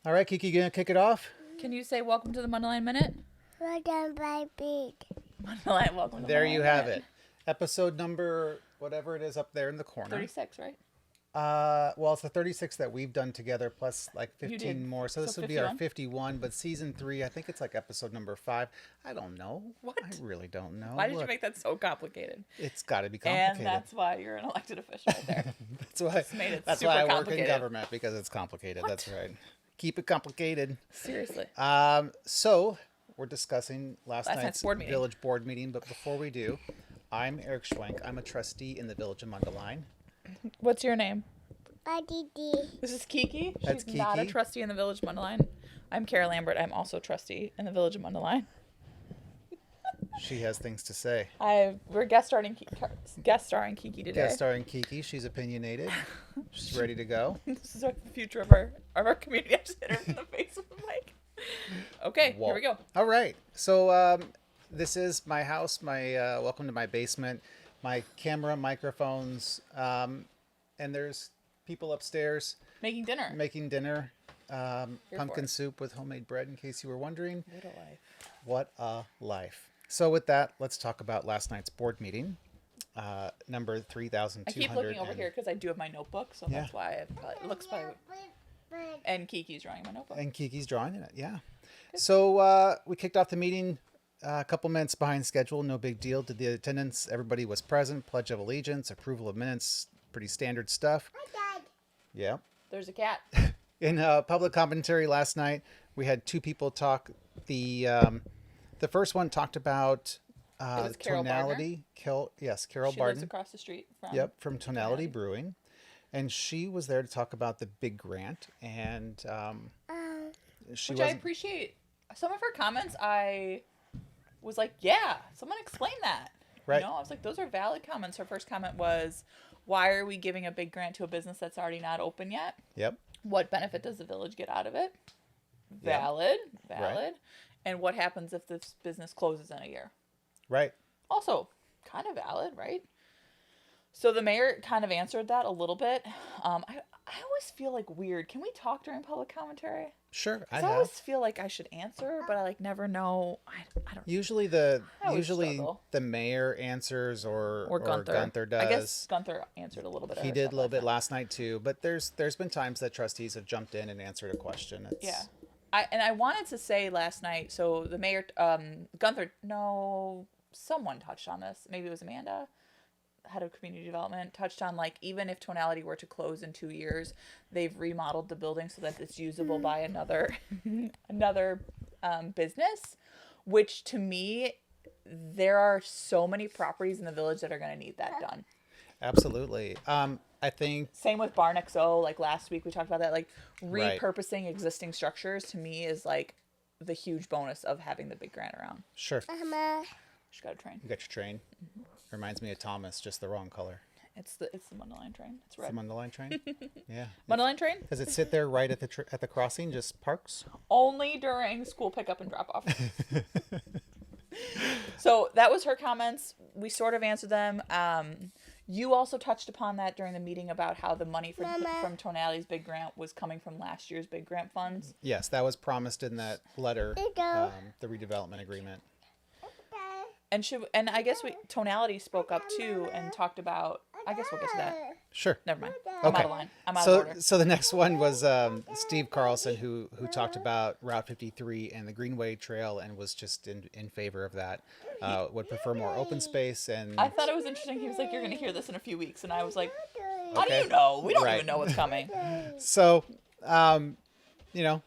All right, Kiki, gonna kick it off? Can you say welcome to the Mundelein Minute? Well done, my big. Mundelein, welcome to the There Mundelein you have Minute. it. Episode number, whatever it is up there in the corner. 36, right? Well, it's the 36 that we've done together plus like You 15 did. more. So this So would be our 51? 51, but season 3, I think it's like episode number 5. I don't know. What? I really don't know. Why did you Look, make that so complicated? it's got to be And complicated. that's why you're an elected official right there. That's why, made it that's super why I work in complicated. government, because it's complicated. That's right. Keep it complicated. Seriously. So we're discussing last Last night's night's board meeting. village board meeting, but before we do, I'm Eric Schwenk. I'm a trustee in the village of Mundelein. What's your name? Buddy D. This is Kiki. That's She's not a Kiki. trustee in the Village of Mundelein. I'm Kara Lambert. I'm also trustee in the Village of Mundelein. She has things to say. We're guest starring Kiki today. Guest starring Kiki. She's opinionated. She's ready to go. This is the future of our community. I just hit her in the face with the mic. Okay, Whoa. here we go. All right. So this is my house. My welcome to my basement. My camera, microphones, and there's people upstairs Making dinner. making dinner. Here Pumpkin for it. soup with homemade bread, in case you were wondering. What a life. What a life. So with that, let's talk about last night's board meeting, number 3,200. I keep looking over here because I do have my notebook, so Yeah. that's why it looks probably. And Kiki's drawing my notebook. And Kiki's drawing it, yeah. So we kicked off the meeting a couple minutes behind schedule, no big deal. Did the attendance, everybody was present, Pledge of Allegiance, approval of minutes, pretty standard stuff. Dad. Yeah. There's a cat. In public commentary last night, we had two people talk. The first one talked about was Carol tonality. Carol She Barden. lives across the street from. Yep, from Tonality Brewing. And she was there to talk about the big grant. And she Which I wasn't. appreciate. Some of her comments, I was like, yeah, someone explain that. Right. You know, I was like, those are valid comments. Her first comment was, why are we giving a big grant to a business that's already not open yet? Yep. What benefit does the village get out of it? Yeah. Valid. Right. And what happens if this business closes in a year? Right. Also, kind of valid, right? So the mayor kind of answered that a little bit. I always feel like weird. Can we talk during public commentary? Sure. I 'Cause I always have. feel like I should answer, but I like never know. I don't. Usually I always usually struggle. the mayor answers or Gunther. does. I guess Gunther answered a little bit. Of He her did a stuff little bit last last night too, but there's been times that trustees have jumped in and answered a question. It's, night. Yeah. I wanted to say last night. So the mayor, Gunther. No, someone touched on this. Maybe it was Amanda, head of community development, touched on like even if Tonality were to close in 2 years, they've remodeled the building so that it's usable by another business. Which to me, there are so many properties in the village that are going to need that done. Absolutely. I think Same with Barn XO. Like last week we talked about that. Like Right. repurposing existing structures to me is like the huge bonus of having the big grant around. sure. Mama. Just got a train. You got your train. Reminds me of Thomas, just the wrong color. It's the Mundelein train. It's The red. Mundelein train. Yeah. Mundelein train Does it sit there right at the crossing? Just parks. only during school pickup and drop off. So that was her comments. We sort of answered them. You also touched upon that during the meeting about how the money from Tonality's big grant was coming from last year's big grant funds. Yes, that was promised in that letter, There you go. the redevelopment agreement. And I guess Tonality spoke up too and talked about. I guess we'll get to that. Sure. Never mind. I'm Okay. out of line. I'm out So, of order. so the next one was Steve Carlson, who talked about Route 53 and the Greenway Trail, and was just in favor of that. Would prefer more open space, and I thought it was interesting. He was like, "You're going to hear this in a few weeks," and I was like, "How Okay. do you know? We don't Right. even know what's coming." so you know,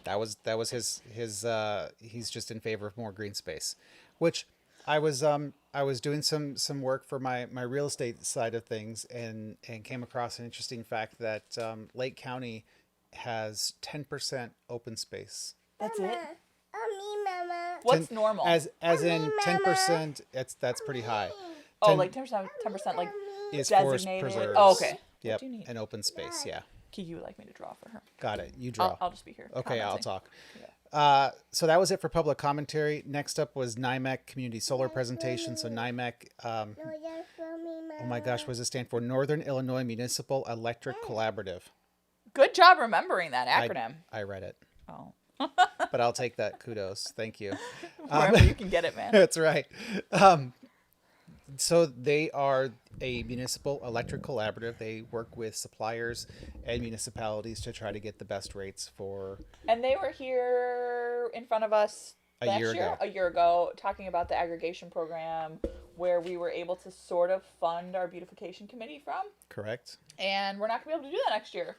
that was his he's just in favor of more green space, which I was doing some work for my real estate side of things, and came across an interesting fact that Lake County has 10% open space. That's it. Oh, me, Mama. What's normal? As in 10%, that's pretty high. Oh, 10 like 10%, 10%, like is forest designated. preserves. Oh, okay. Yep, What do you need? and open space. Yeah, Kiki would like me to draw for her. got it. You draw. I'll just be here. Okay, I'll commenting. talk. Yeah. So that was it for public commentary. Next up was NIMEC Community Solar Presentation. So NIMEC, No, just for me, Mama. oh my gosh, what does it stand for? Northern Illinois Municipal Electric Collaborative. Good job remembering that acronym. I read it, Oh, but I'll take that kudos. Thank you. wherever you can get it, man. That's right. So they are a municipal electric collaborative. They work with suppliers and municipalities to try to get the best rates for. And they were here in front of us A last year ago. a year ago, talking about the aggregation program where we were able to sort of fund our beautification committee from. Correct. And we're not going to be able to do that next year.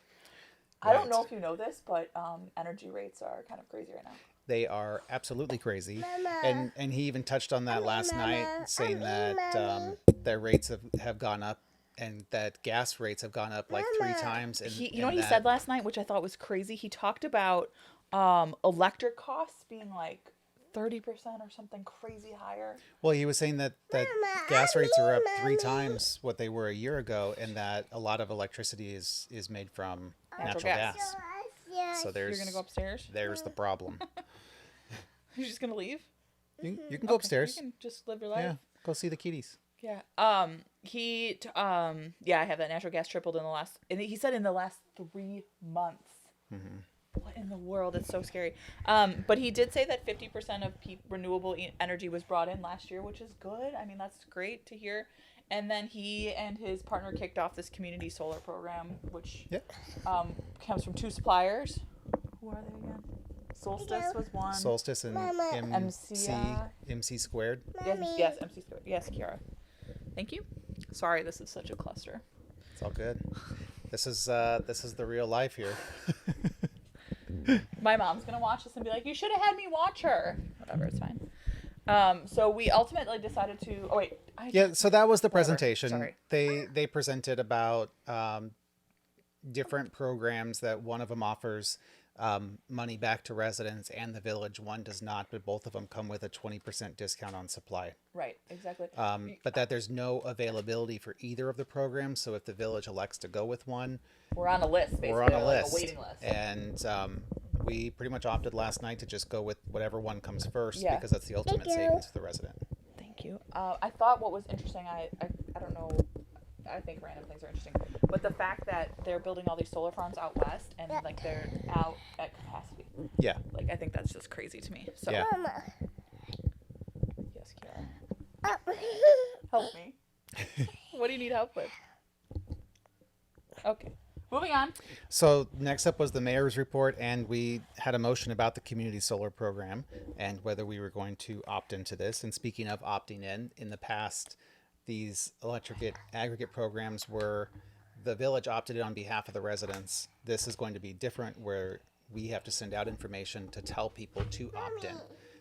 I don't Right. know if you know this, but energy rates are kind of crazy right now. They are absolutely crazy, Mama. and he even touched on that last night, saying that their rates have gone up, and that gas rates have gone up like 3 times. And You know what and he said last night, which I thought was crazy? He talked about electric costs being like 30% or something crazy higher. Well, he was saying that Mama, gas rates are up 3 Mommy. times what they were a year ago, and that a lot of electricity is made from natural gas. gas. Yes. So You're going to go upstairs? there's the problem. You're just going to leave? You can go upstairs. You can just live your life. Yeah, go see the kitties. Yeah. Yeah, I have that natural gas tripled in the last, and he said in the last 3 months. What in the world? It's so scary. But he did say that 50% of renewable energy was brought in last year, which is good. I mean, that's great to hear. And then he and his partner kicked off this community solar program, which Yep. comes from 2 suppliers. Who are they again? Solstice was one. Solstice and Mama. MC squared. Mommy. Yes, MC Squared. Yes, Kiara. Thank you. Sorry, this is such a cluster. It's all good. This is the real life here. My mom's gonna watch this and be like, "You should have had me watch her." Whatever, it's fine. So we ultimately decided to. Oh wait. Yeah, so that was the Whatever. presentation. Sorry. They presented about different programs that one of them offers money back to residents and the village. One does not, but both of them come with a 20% discount on supply. Right. Exactly. But that there's no availability for either of the programs. So if the village elects to go with one, We're on a list. Basically, we're on a like list. a waiting list. And we pretty much opted last night to just go with whatever one comes first Yeah. because that's the ultimate you. savings for the resident. Thank you. I thought what was interesting. I don't know. I think random things are interesting, but the fact that they're building all these solar farms out west and like they're out at capacity, Yeah. like I think that's just crazy to me. So Yeah. Mama. yes, Kiara, help me. What do you need help with? Okay, moving on. So next up was the mayor's report, and we had a motion about the community solar program and whether we were going to opt into this. And speaking of opting in the past, these electric aggregate programs were the village opted in on behalf of the residents. This is going to be different, where we have to send out information to tell people to opt in.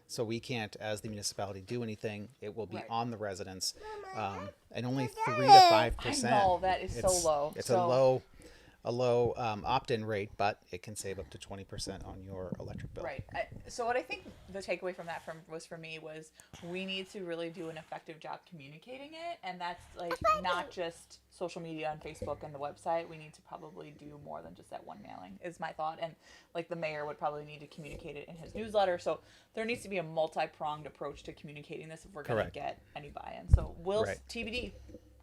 So we can't, as the municipality, do anything. It will be Right. on the residents, and only 3 to 5%. I know, that is so low. It's So- a low opt-in rate, but it can save up to 20% on your electric bill. Right. So what I think the takeaway from that was for me was we need to really do an effective job communicating it, and that's like not just social media on Facebook and the website. We need to probably do more than just that one mailing, is my thought. And like the mayor would probably need to communicate it in his newsletter. So there needs to be a multi-pronged approach to communicating this if we're going to Correct. get any buy-in. So we'll Right. TBD,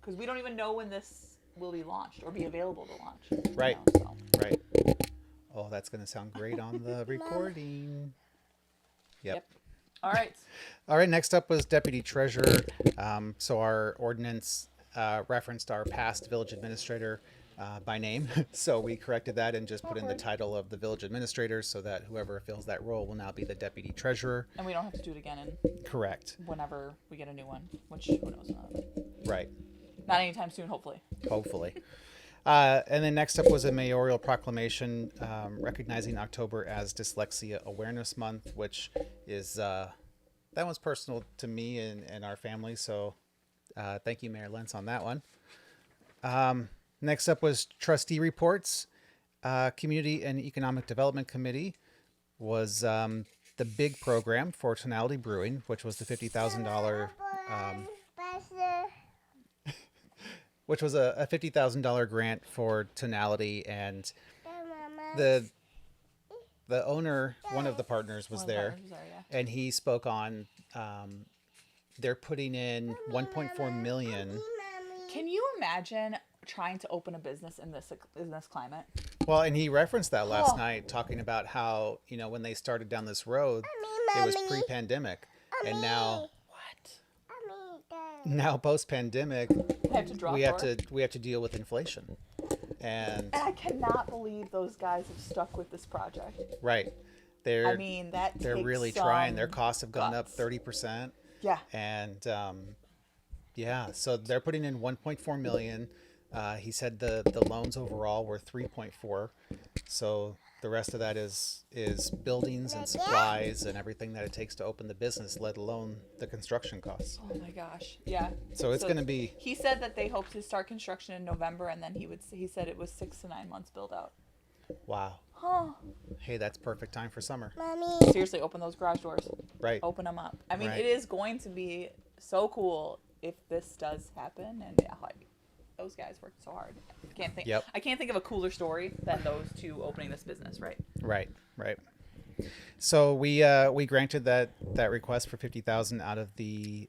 because we don't even know when this will be launched or be available to launch. you Right. know, so. Right. Oh, that's going to sound great on the recording. Yep. All right. All right. Next up was deputy treasurer. So our ordinance referenced our past village administrator by name. So we corrected that and just put in the title of the village administrator so that whoever fills that role will now be the deputy treasurer. And we don't have to do it again in Correct. whenever we get a new one, which who knows? Right. Not anytime soon, hopefully. Hopefully. And then next up was a mayoral proclamation recognizing October as Dyslexia Awareness Month, which is that one's personal to me and our family. So thank you, Mayor Lentz, on that one. Next up was trustee reports. Community and Economic Development Committee was the big program for Tonality Brewing, which was the $50,000 which was a $50,000 grant for Tonality, and the owner, one of the partners, was there, and he spoke on they're putting in 1.4 million. Can you imagine trying to open a business in this climate? Well, and he referenced that last Oh. night, talking about how, when they started down this road, Mommy, it was mommy. pre-pandemic, and now What? Mommy, Dad. now post-pandemic, I have to draw we have for? to deal with inflation, and And I cannot believe those guys have stuck with this project. right, they're I mean, that they're takes really some trying. Their costs have gone up guts. 30%, Yeah. and yeah, so they're putting in 1.4 million. He said the loans overall were 3.4, so the rest of that is buildings and supplies and everything that it takes to open the business, let alone the construction costs. Oh my gosh. Yeah. So it's going to be He said that they hope to start construction in November, and then he said it was 6 to 9 months build out. wow. Huh. Hey, that's perfect time for summer, Mommy. Seriously, open those garage doors. right? Open them up. I mean, Right. it is going to be so cool if this does happen, and yeah, like, those guys worked so hard. Yep. I can't think of a cooler story than those two opening this business, right? Right. So we granted that request for 50,000 out of the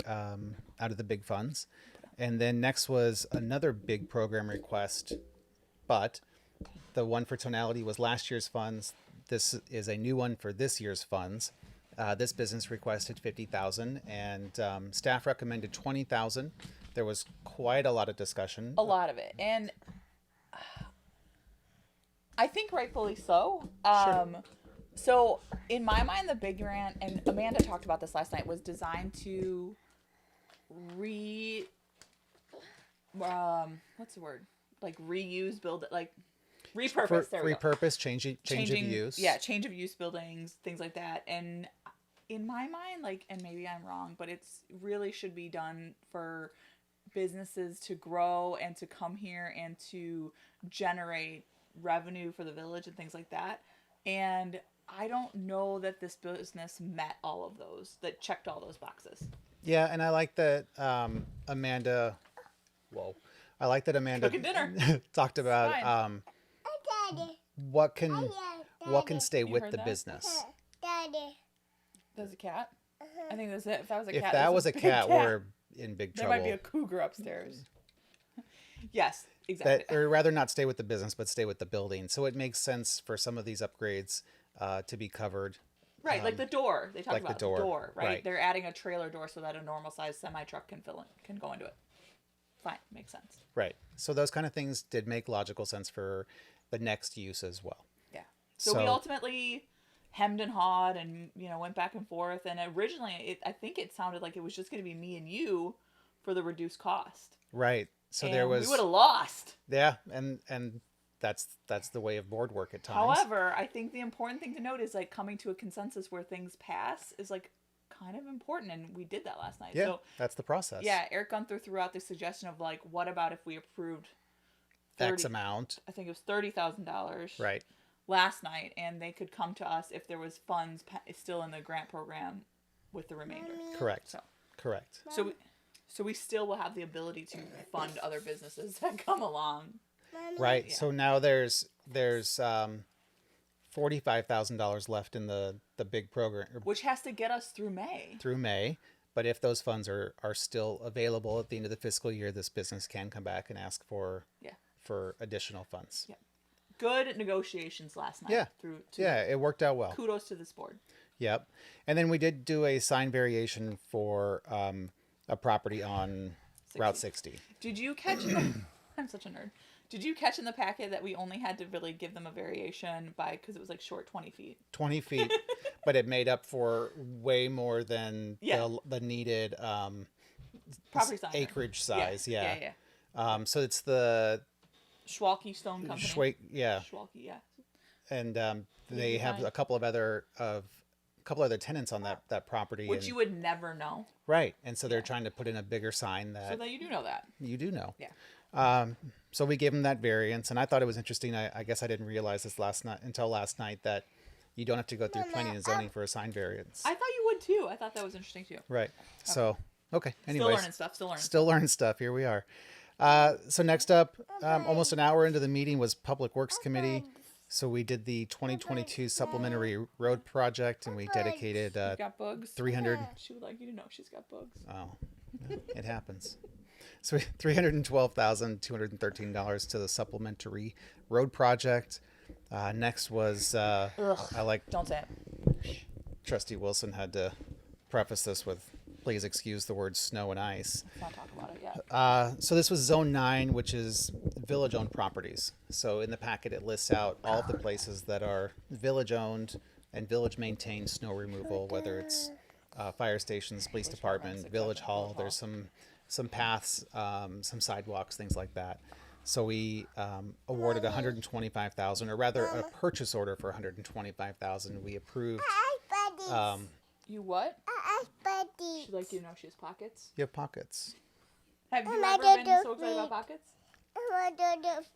big funds, and then next was another big program request, but the one for Tonality was last year's funds. This is a new one for this year's funds. This business requested 50,000, and staff recommended 20,000. There was quite a lot of discussion. A lot of it, and I think rightfully so. So in my mind, the big grant, and Amanda talked about this last night, was designed to what's the word? Like reuse, build it, like repurpose. For There we go. repurpose, change of use. Yeah, change of use buildings, things like that. And in my mind, like, and maybe I'm wrong, but it's really should be done for businesses to grow and to come here and to generate revenue for the village and things like that. And I don't know that this business met all of those, that checked all those boxes. Yeah, and I like that Amanda. Whoa, I like that Amanda Cooking dinner. talked about Fine. Daddy. what can Daddy. stay You with heard the that? business. Daddy. There's a cat. I think that's it. If that was a If cat, that there's was a big cat, we're in big there trouble. might be a cougar upstairs. Yes, exactly. That, or rather, not stay with the business, but stay with the building. So it makes sense for some of these upgrades to be covered. Right, like the door. They talked like the about door, right? right. They're adding a trailer door so that a normal sized semi truck can go into it. Fine, makes sense. Right. So those kind of things did make logical sense for the next use as well. Yeah. So we So- ultimately hemmed and hawed and went back and forth. And originally, I think it sounded like it was just going to be me and you for the reduced cost. Right. So And there was we would have lost. yeah, and that's the way of board work at times. However, I think the important thing to note is like coming to a consensus where things pass is like kind of important, and we did that last night. yeah, So that's the process. yeah, Eric Gunther threw out the suggestion of like, what about if we approved X amount. I think it was $30,000 Right. last night, and they could come to us if there was funds still in the grant program with the remainder. Correct. So, Correct. so we still will have the ability to fund other businesses that come along. Right. Yeah. So now there's $45,000 left in the big program Which has to get us through May. through May. But if those funds are still available at the end of the fiscal year, this business can come back and ask for Yeah. additional funds. Yeah. Good negotiations last night. Yeah. To Yeah, it worked out well. Kudos to this board. Yep. And then we did do a sign variation for a property on Route 60. Did you catch in the... I'm such a nerd. Did you catch in the packet that we only had to really give them a variation because it was like short 20 feet? 20 feet, but it made up for way more than Yeah. the needed Property size. acreage size. Yeah. Yeah. So it's the Schwalke Stone Company. Schwalke, Yeah. and they have design. a couple other tenants on that property. Which and, you would never know. right, and so they're trying to put in a bigger sign So that that you do know that. you do know. Yeah. So we gave them that variance, and I thought it was interesting. I guess I didn't realize this until last night that you don't have to go through planning and zoning for a sign variance. I thought you would too. I thought that was interesting too. Right. So okay. Anyways, Still learning stuff. Still learning stuff. Here we are. So next up, almost an hour into the meeting was Public Works Committee. So we did the 2022 supplementary road project, and we dedicated She's got bugs. 300. She would like you to know she's got bugs. Oh, yeah, it happens. So $312,213 to the supplementary road project. Next was Ugh. I like Don't say it. Trustee Wilson had to preface this with, please excuse the words snow and ice. Let's not talk about it yet. So this was Zone 9, which is village-owned properties. So in the packet, it lists out all of the places that are village-owned and village-maintained snow removal, whether it's fire stations, police department, departments, village exactly, hall. village There's some paths, some sidewalks, things like that. So we awarded 125,000, or rather a purchase order for 125,000. We approved. Buddies. You what? Buddies. She'd like you to know she has pockets. You have pockets. Have you I ever did been the so excited about feet. pockets?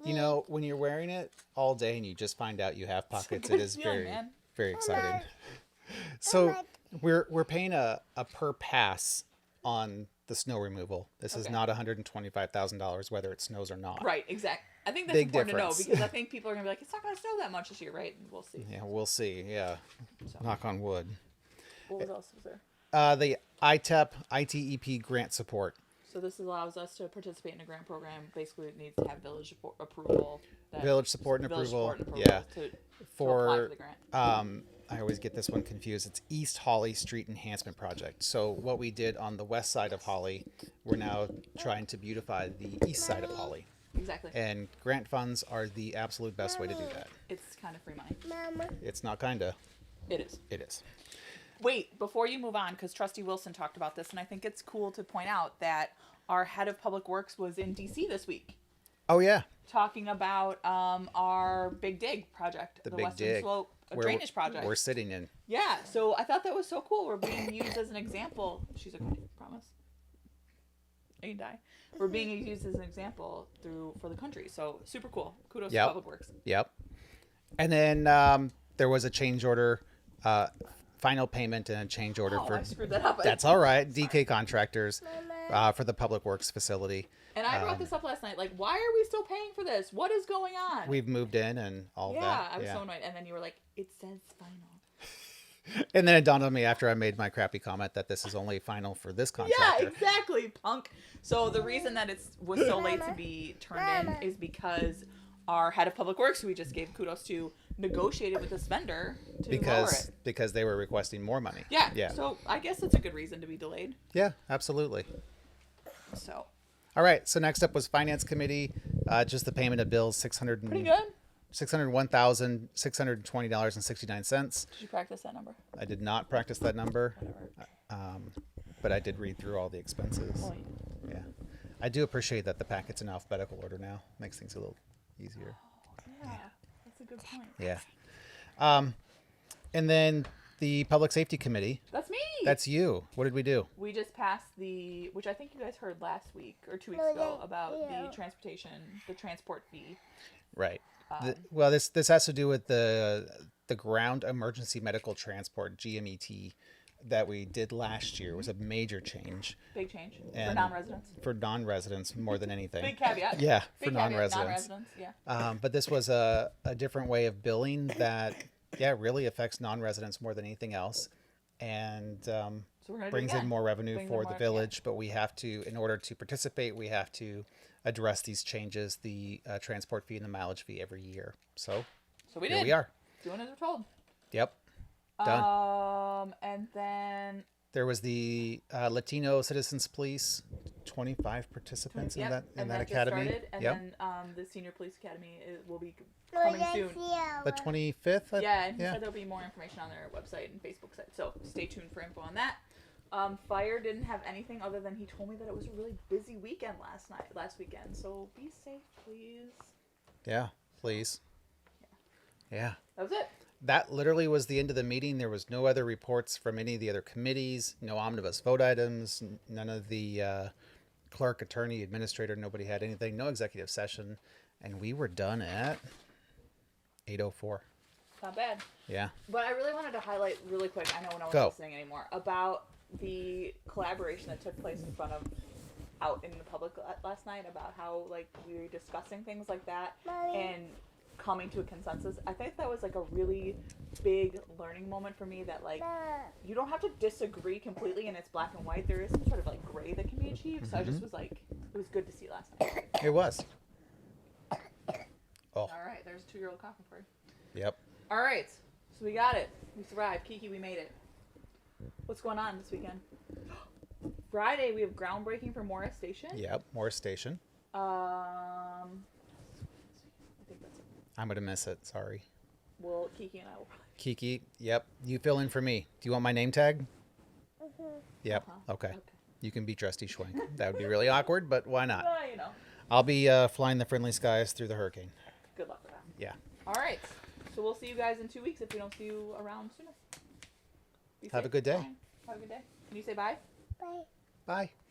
You know, when you're wearing it all day and you just find out you have pockets, it good is feeling, very, man. very exciting. So we're paying a per pass on the snow removal. This is Okay. not $125,000 whether it snows or not. Right, exactly. I think that's Big important difference. to know because I think people are gonna be like, it's not gonna snow that much this year, right? And we'll see. Yeah, we'll see. Yeah, So, knock on wood. what else was there? The ITEP ITEP grant support. So this allows us to participate in a grant program. Basically, it needs to have village approval. Village support and village approval, support and yeah. to apply For for the grant. I always get this one confused. It's East Holly Street Enhancement Project. So what we did on the west side of Holly, we're now trying to beautify the east side of Holly. Exactly. And grant funds are the absolute best way to do that. It's kind of free money. Mama. It's not kinda, It is. it is. Wait, before you move on, because Trustee Wilson talked about this, and I think it's cool to point out that our head of public works was in DC this week Oh yeah, talking about our Big Dig project, the Big Western Dig. Slope Where drainage project. We're sitting in. Yeah, so I thought that was so cool. We're being used as an example. She's okay, promise. You can die. We're being used as an example for the country. So super cool. Kudos Yep. to Public Works. Yep. And then there was a change order, final payment and a change order Oh, for. I screwed that up. That's all right. DK Contractors for the Public Works facility. And I brought this up last night. Like, why are we still paying for this? What is going on? We've moved in and all yeah, that. I was so annoyed. And then you were like, it says final. And then it dawned on me after I made my crappy comment that this is only final for this Yeah, contractor. exactly, punk. So the reason that it was so late to be turned in is because our head of public works, who we just gave kudos to, negotiated with this vendor to lower it. Because they were requesting more money. Yeah. Yeah. So I guess it's a good reason to be delayed. Yeah, absolutely. So All right. So next up was Finance Committee. Just the payment of bills, pretty good. $601,620.69. Did you practice that number? I did not practice that number, Whatever. but I did read through all the expenses. Well, Yeah. I do appreciate that the packet's in alphabetical order now. Makes things a little easier. yeah, that's a good point. Yeah. And then the Public Safety Committee. That's me. That's you. What did we do? We just passed which I think you guys heard last week or 2 weeks No, ago yeah, about yeah. the transport fee. Right. Well, this has to do with the Ground Emergency Medical Transport (GMET) that we did last year. It was a major change Big change for And- non-residents. for non-residents more than anything. Big caveat. Yeah, Big for caveat, non-residents. Yeah. But this was a different way of billing that, really affects non-residents more than anything else, and So we're gonna do it brings in again. more revenue Brings in for more- the village. But we have to, in order to participate, we have to address these changes, the transport fee and the mileage fee every year. So So we here did. we are. Doing as we're told. Yep. Done. And then There was the Latino Citizens Police, 25 participants in yep, that and that just academy. started, and Yep. then the Senior Police Academy will be coming soon. The 25th. Yeah, and he said there'll be more information on their website and Facebook site. So stay tuned for info on that. Fire didn't have anything other than he told me that it was a really busy weekend last weekend. So be safe, please. Yeah, please. Yeah. That was it. That literally was the end of the meeting. There was no other reports from any of the other committees, no omnibus vote items, none of the clerk, attorney, administrator, nobody had anything, no executive session. And we were done at 8:04. Not bad. Yeah. But I really wanted to highlight really quick, I know no one's Go. listening anymore, about the collaboration that took place in front of out in the public last night about how like we were discussing things like that Mommy. and coming to a consensus. I think that was like a really big learning moment for me that like you don't have to disagree completely and it's black and white. There is some sort of like gray that can be achieved. So I just was like, it was good to see last night. It was. Oh, All right, there's a 2-year-old coughing for you. Yep. All right. So we got it. We survived. Kiki, we made it. What's going on this weekend? Friday, we have groundbreaking for Morris Station. Yep. Morris Station. I think that's it. I'm gonna miss it. Sorry. Well, Kiki and I will probably. Kiki. Yep. You fill in for me. Do you want my name tag? Yep. Uh-huh. Okay. Okay. You can be Trusty Schwenk. That would be really awkward, but why not? You know. I'll be flying the friendly skies through the hurricane. Good luck with that. Yeah. All right. So we'll see you guys in 2 weeks if we don't see you around soonest. Be Have a safe. good day. Bye. Have a good day. Can you say bye? Bye. Bye.